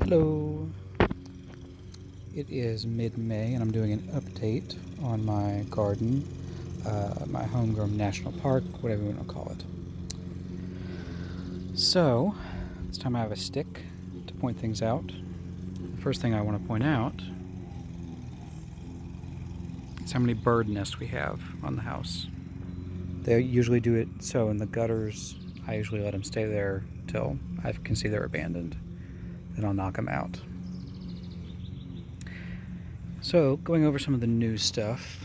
Hello! It is mid-May and I'm doing an update on my garden, my Homegrown National Park, whatever you want to call it. So, this time I have a stick to point things out. The first thing I want to point out is how many bird nests we have on the house. They usually do it so in the gutters. I usually let them stay there till I can see they're abandoned. Then I'll knock them out. So, going over some of the new stuff.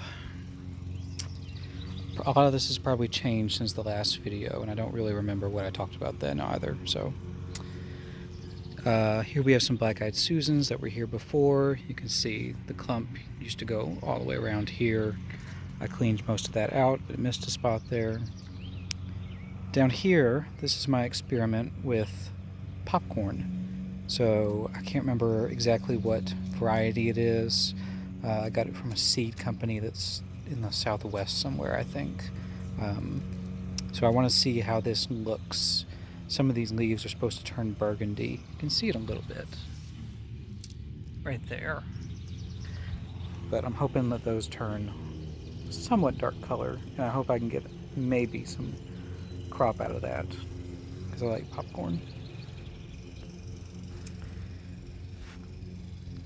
A lot of this has probably changed since the last video, and I don't really remember what I talked about then either. So, here we have some black-eyed Susans that were here before. You can see the clump used to go all the way around here. I cleaned most of that out, but missed a spot there. Down here, this is my experiment with popcorn. So I can't remember exactly what variety it is. I got it from a seed company that's in the southwest somewhere, I think. So I want to see how this looks. Some of these leaves are supposed to turn burgundy. You can see it a little bit right there. But I'm hoping that those turn somewhat dark color, and I hope I can get maybe some crop out of that, because I like popcorn.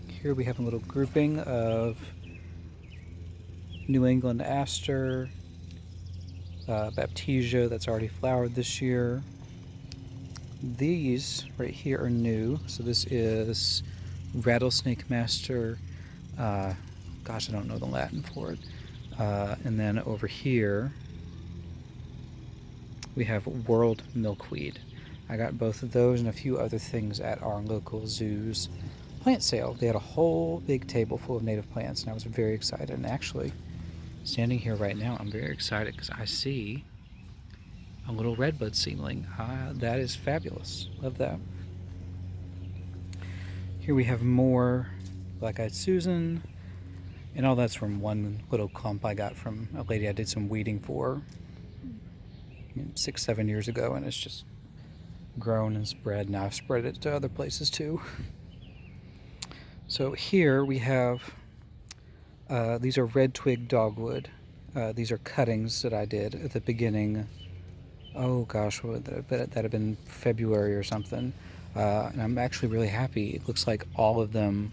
Here we have a little grouping of New England aster, baptisia that's already flowered this year. These right here are new. So this is rattlesnake master. Gosh, I don't know the Latin for it. And then over here we have world milkweed. I got both of those and a few other things at our local zoo's plant sale. They had a whole big table full of native plants, and I was very excited. And actually, standing here right now, I'm very excited because I see a little redbud seedling. That is fabulous. Love that. Here we have more black-eyed Susan, and all that's from one little clump I got from a lady I did some weeding for 6-7 years ago, and it's just grown and spread. Now I've spread it to other places too. So here we have, these are red twig dogwood. These are cuttings that I did at the beginning. Oh gosh, what would that have been February or something. And I'm actually really happy. It looks like all of them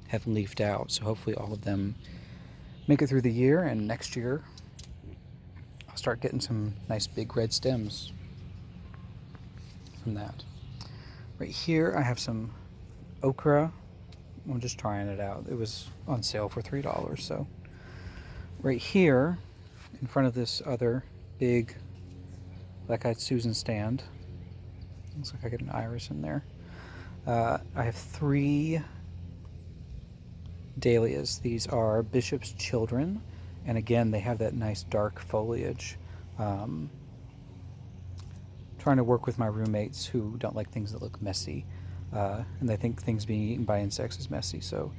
have leafed out. So hopefully all of them make it through the year, and next year I'll start getting some nice big red stems from that. Right here I have some okra. I'm just trying it out. It was on sale for $3. So right here in front of this other big black-eyed Susan stand, looks like I get an iris in there. I have 3 dahlias. These are Bishop's Children, and again they have that nice dark foliage. Trying to work with my roommates who don't like things that look messy. And they think things being eaten by insects is messy, so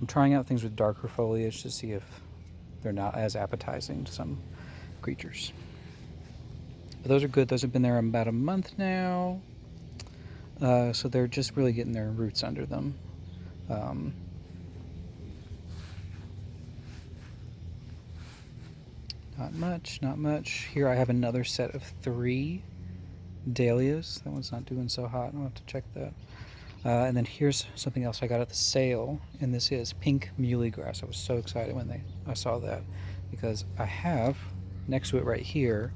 I'm trying out things with darker foliage to see if they're not as appetizing to some creatures. But those are good. Those have been there about a month now, so they're just really getting their roots under them. Not much. Here I have another set of 3 dahlias. That one's not doing so hot. I'll have to check that. And then here's something else I got at the sale, and this is pink muley grass. I was so excited when I saw that, because I have next to it right here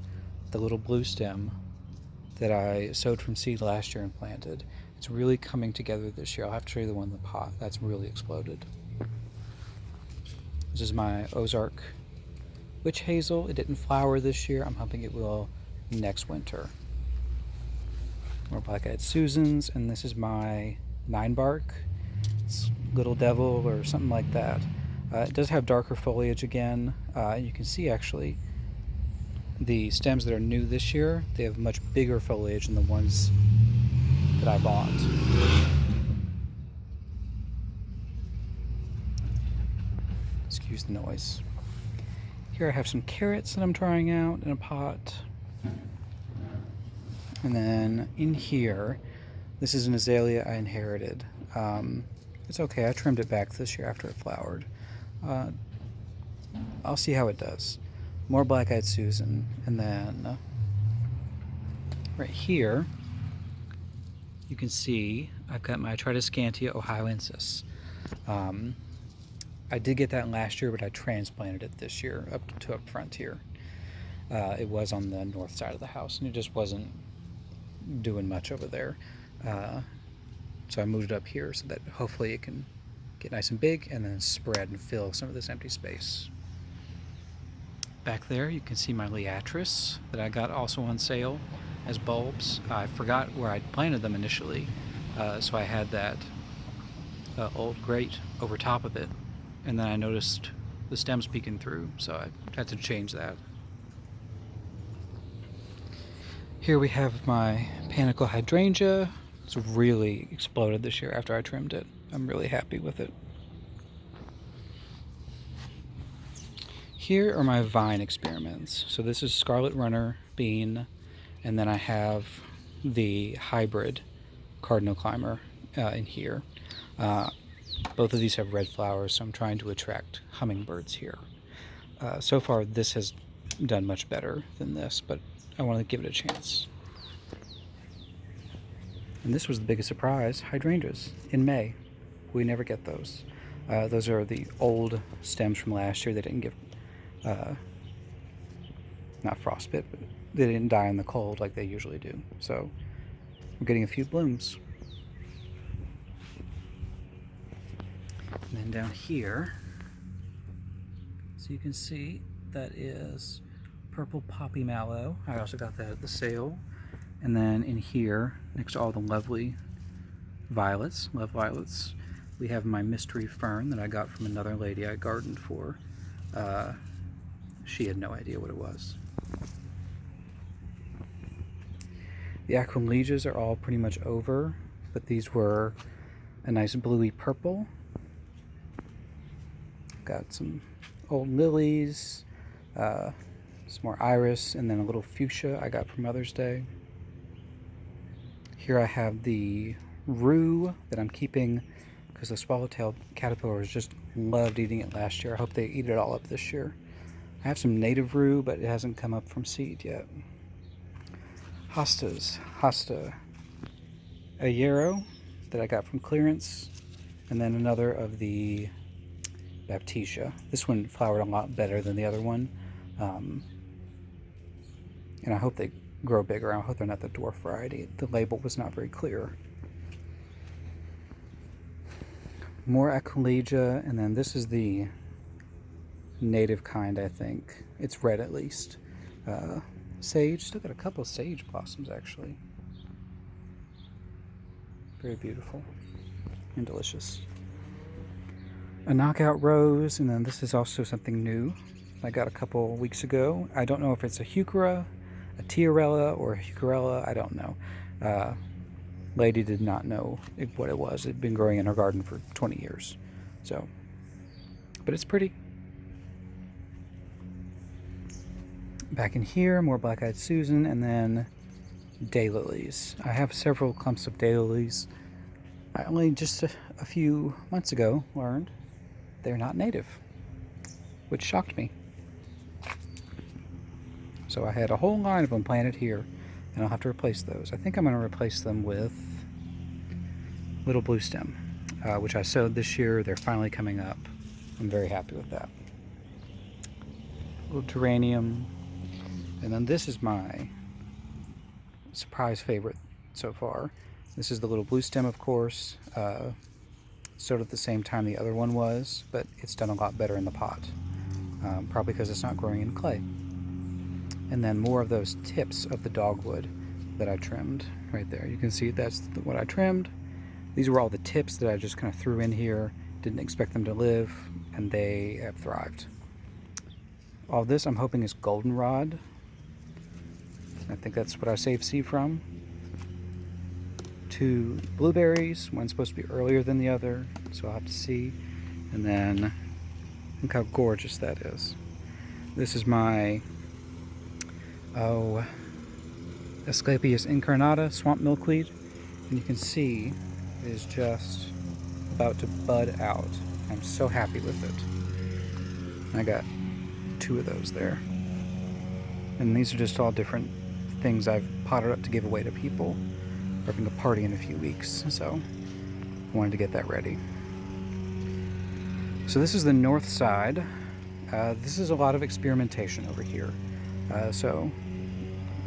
the little blue stem that I sowed from seed last year and planted. It's really coming together this year. I'll have to show you the one in the pot. That's really exploded. This is my Ozark witch hazel. It didn't flower this year. I'm hoping it will next winter. More black-eyed Susans, and this is my 9-bark. It's Little Devil or something like that. It does have darker foliage again. You can see actually the stems that are new this year, they have much bigger foliage than the ones that I bought. Excuse the noise. Here I have some carrots that I'm trying out in a pot. And then in here, this is an azalea I inherited. It's okay. I trimmed it back this year after it flowered. Uh, I'll see how it does. More black-eyed Susan, and then right here you can see I've got my Tritoscantia ohioensis. I did get that last year, but I transplanted it this year up front here. It was on the north side of the house, and it just wasn't doing much over there. So I moved it up here so that hopefully it can get nice and big and then spread and fill some of this empty space. Back there you can see my Liatris that I got also on sale as bulbs. I forgot where I'd planted them initially, so I had that old grate over top of it, and then I noticed the stems peeking through, so I had to change that. Here we have my panicle hydrangea. It's really exploded this year after I trimmed it. I'm really happy with it. Here are my vine experiments. So this is Scarlet Runner bean, and then I have the hybrid Cardinal Climber in here. Both of these have red flowers, so I'm trying to attract hummingbirds here. So far this has done much better than this, but I want to give it a chance. And this was the biggest surprise, hydrangeas in May. We never get those. Those are the old stems from last year. They didn't get, not frostbite, but they didn't die in the cold like they usually do. So we're getting a few blooms. And then down here, so you can see that is purple poppy mallow. I also got that at the sale. And then in here, next to all the lovely violets, love violets, we have my mystery fern that I got from another lady I gardened for. She had no idea what it was. The acromlegias are all pretty much over, but these were a nice bluey purple. Got some old lilies, some more iris, and then a little fuchsia I got for Mother's Day. Here I have the rue that I'm keeping because the swallowtail caterpillars just loved eating it last year. I hope they eat it all up this year. I have some native rue, but it hasn't come up from seed yet. Hostas, Hosta Ayero that I got from clearance, and then another of the Baptisia. This one flowered a lot better than the other one, and I hope they grow bigger. I hope they're not the dwarf variety. The label was not very clear. More Aquilegia, and then this is the native kind, I think. It's red at least. Sage, still got a couple of sage blossoms actually. Very beautiful and delicious. A knockout rose, and then this is also something new I got a couple weeks ago. I don't know if it's a heuchera, a tiarella, or a heucherella. I don't know. Lady did not know what it was. It'd been growing in her garden for 20 years. So, but it's pretty. Back in here, more black-eyed Susan, and then daylilies. I have several clumps of daylilies. I only just a few months ago learned they're not native, which shocked me. So I had a whole line of them planted here, and I'll have to replace those. I think I'm going to replace them with little blue stem, which I sowed this year. They're finally coming up. I'm very happy with that. Little geranium. And then this is my surprise favorite so far. This is the little blue stem, of course. Sowed at the same time the other one was, but it's done a lot better in the pot. Probably because it's not growing in clay. And then more of those tips of the dogwood that I trimmed right there. You can see that's what I trimmed. These were all the tips that I just kind of threw in here. Didn't expect them to live, and they have thrived. All this I'm hoping is goldenrod. I think that's what I saved seed from. 2 blueberries. One's supposed to be earlier than the other, so I'll have to see. And then look how gorgeous that is. This is my Asclepias incarnata swamp milkweed, and you can see it is just about to bud out. I'm so happy with it. I got 2 of those there. And these are just all different things I've potted up to give away to people. We're having a party in a few weeks, so I wanted to get that ready. So this is the north side. This is a lot of experimentation over here.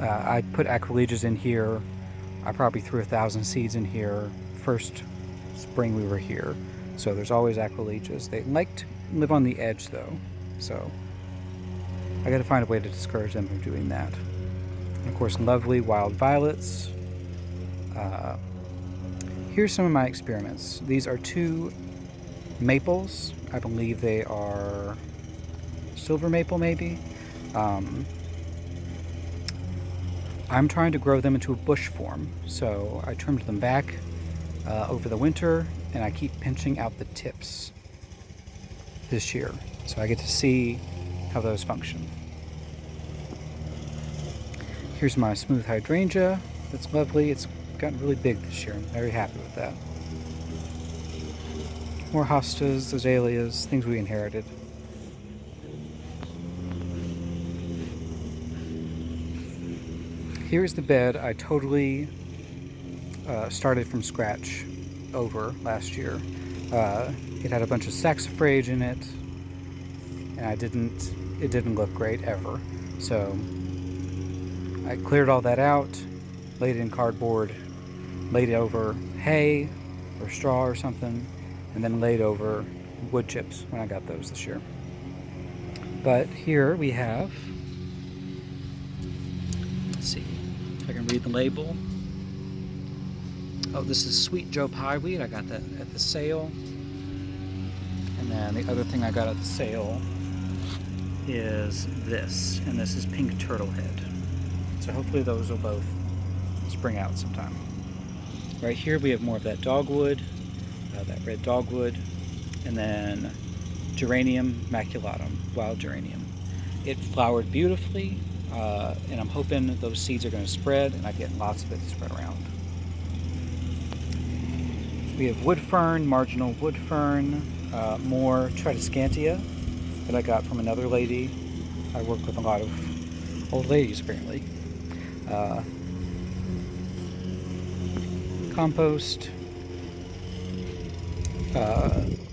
I put acrolegias in here. I probably threw 1,000 seeds in here first spring we were here. So there's always acrolegias. They like to live on the edge though, so I gotta find a way to discourage them from doing that. And of course, lovely wild violets. Here's some of my experiments. These are 2 maples. I believe they are silver maple, maybe. I'm trying to grow them into a bush form, so I trimmed them back over the winter, and I keep pinching out the tips this year, so I get to see how those function. Here's my smooth hydrangea. That's lovely. It's gotten really big this year. I'm very happy with that. More hostas, azaleas, things we inherited. Here's the bed I totally started from scratch over last year. It had a bunch of saxifrage in it, and it didn't look great ever. So I cleared all that out, laid it in cardboard, laid it over hay or straw or something, and then laid over wood chips when I got those this year. But here we have, let's see if I can read the label. Oh, this is Sweet Joe Pie Weed. I got that at the sale. And then the other thing I got at the sale is this, and this is Pink Turtle Head. So hopefully those will both spring out sometime. Right here we have more of that dogwood, that red dogwood, and then Geranium maculatum, wild geranium. It flowered beautifully, and I'm hoping those seeds are going to spread and I get lots of it to spread around. We have wood fern, marginal wood fern, more Tritoscantia that I got from another lady. I work with a lot of old ladies apparently. Compost.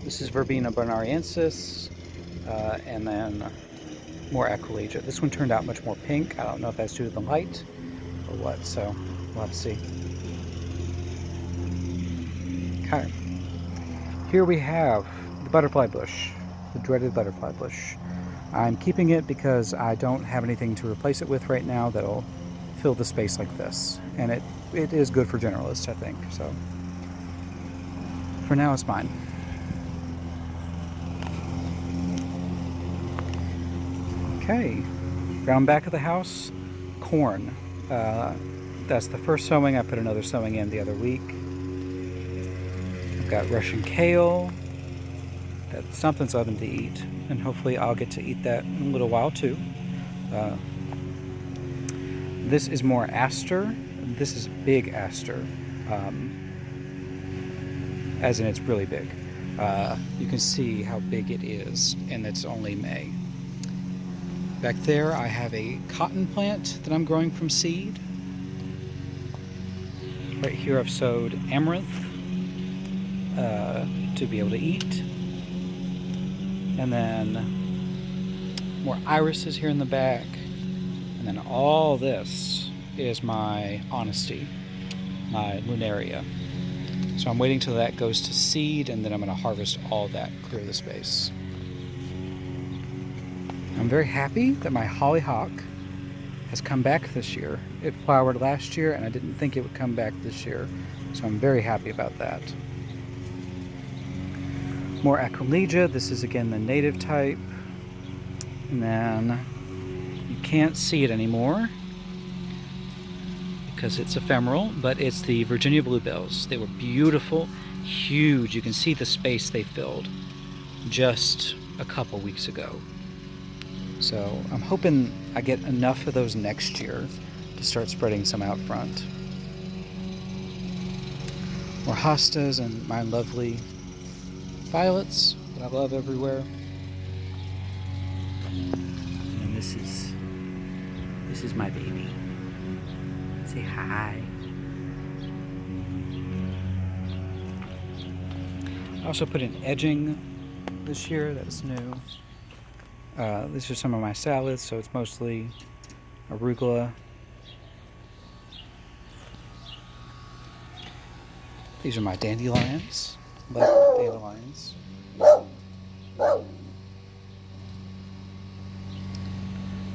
This is Verbena bonariensis, and then more acrolegia. This one turned out much more pink. I don't know if that's due to the light or what, so we'll have to see. Okay. Here we have the butterfly bush, the dreaded butterfly bush. I'm keeping it because I don't have anything to replace it with right now that'll fill the space like this. And it is good for generalists, I think, so for now it's fine. Okay, around back of the house, corn. That's the first sowing. I put another sowing in the other week. I've got Russian kale. That's something's oven to eat, and hopefully I'll get to eat that in a little while too. This is more aster. This is big aster, as in it's really big. You can see how big it is, and it's only May. Back there I have a cotton plant that I'm growing from seed. Right here I've sowed amaranth to be able to eat. And then more irises here in the back. And then all this is my honesty, my lunaria. So I'm waiting till that goes to seed, and then I'm going to harvest all that, clear the space. I'm very happy that my hollyhock has come back this year. It flowered last year, and I didn't think it would come back this year. So I'm very happy about that. More acrolegia. This is again the native type. And then you can't see it anymore because it's ephemeral, but it's the Virginia bluebells. They were beautiful, huge. You can see the space they filled just a couple weeks ago. So I'm hoping I get enough of those next year to start spreading some out front. More hostas and my lovely violets that I love everywhere. And this is my baby. Say hi. I also put in edging this year. That's new. These are some of my salads, so it's mostly arugula. These are my dandelions. Love dandelions.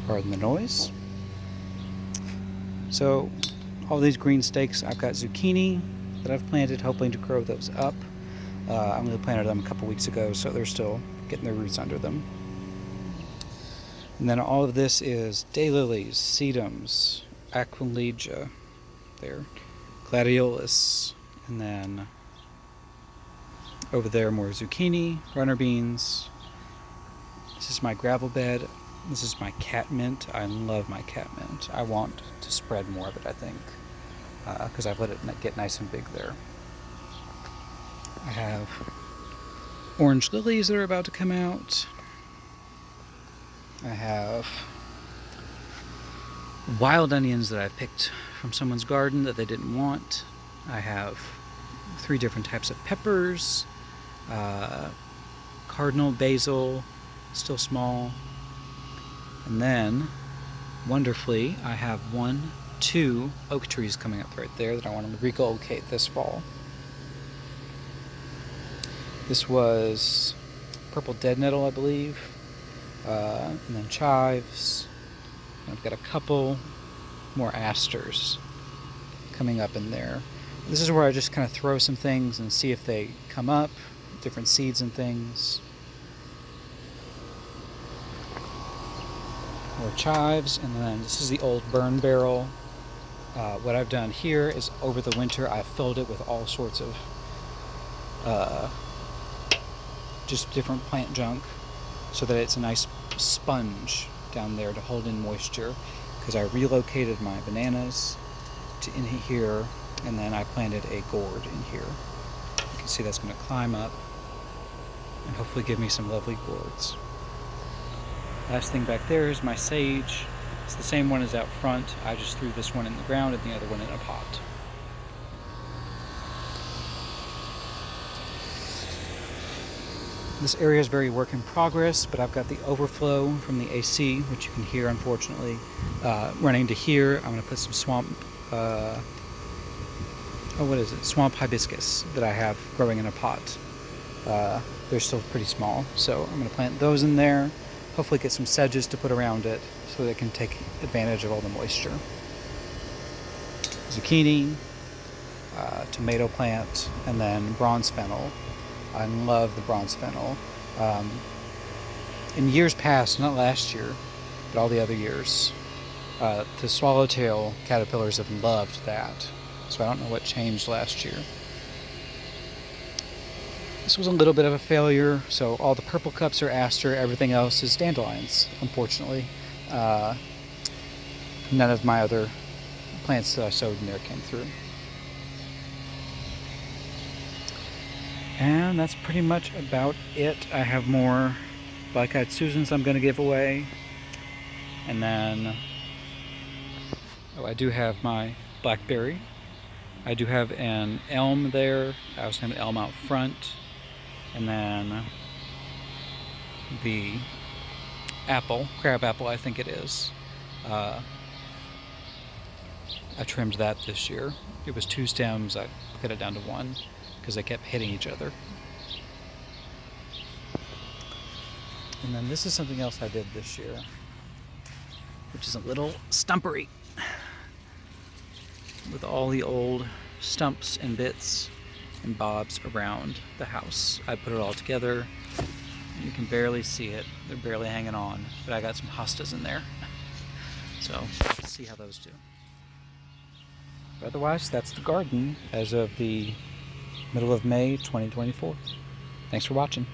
Pardon the noise. So, all these green stakes, I've got zucchini that I've planted, hoping to grow those up. I only planted them a couple weeks ago, so they're still getting their roots under them. And then all of this is daylilies, sedums, aquilegia, there, gladiolus, and then over there more zucchini, runner beans. This is my gravel bed. This is my catmint. I love my catmint. I want to spread more of it, I think, because I've let it get nice and big there. I have orange lilies that are about to come out. I have wild onions that I've picked from someone's garden that they didn't want. I have 3 different types of peppers, cardinal basil, still small, and then wonderfully I have 2 oak trees coming up right there that I want to relocate this fall. This was purple dead nettle, I believe, and then chives. I've got a couple more asters coming up in there. This is where I just kind of throw some things and see if they come up, different seeds and things. More chives, and then this is the old burn barrel. What I've done here is over the winter I've filled it with all sorts of just different plant junk so that it's a nice sponge down there to hold in moisture, because I relocated my bananas to in here, and then I planted a gourd in here. You can see that's going to climb up and hopefully give me some lovely gourds. Last thing back there is my sage. It's the same one as out front. I just threw this one in the ground and the other one in a pot. This area is very work in progress, but I've got the overflow from the AC, which you can hear, unfortunately, running to here. I'm going to put some swamp, swamp hibiscus that I have growing in a pot. They're still pretty small, so I'm going to plant those in there. Hopefully get some sedges to put around it so they can take advantage of all the moisture. Zucchini, tomato plant, and then bronze fennel. I love the bronze fennel. In years past, not last year, but all the other years, the swallowtail caterpillars have loved that. So I don't know what changed last year. This was a little bit of a failure, so all the purple cups are aster, everything else is dandelions, unfortunately. None of my other plants that I sowed in there came through. And that's pretty much about it. I have more black-eyed Susans I'm going to give away. And then, I do have my blackberry. I do have an elm there. I also have an elm out front. And then the apple, crab apple I think it is. I trimmed that this year. It was 2 stems. I cut it down to 1. Because they kept hitting each other. And then this is something else I did this year, which is a little stumpery with all the old stumps and bits and bobs around the house. I put it all together, and you can barely see it. They're barely hanging on, but I got some hostas in there. So let's see how those do. But otherwise, that's the garden as of the middle of May 2024. Thanks for watching.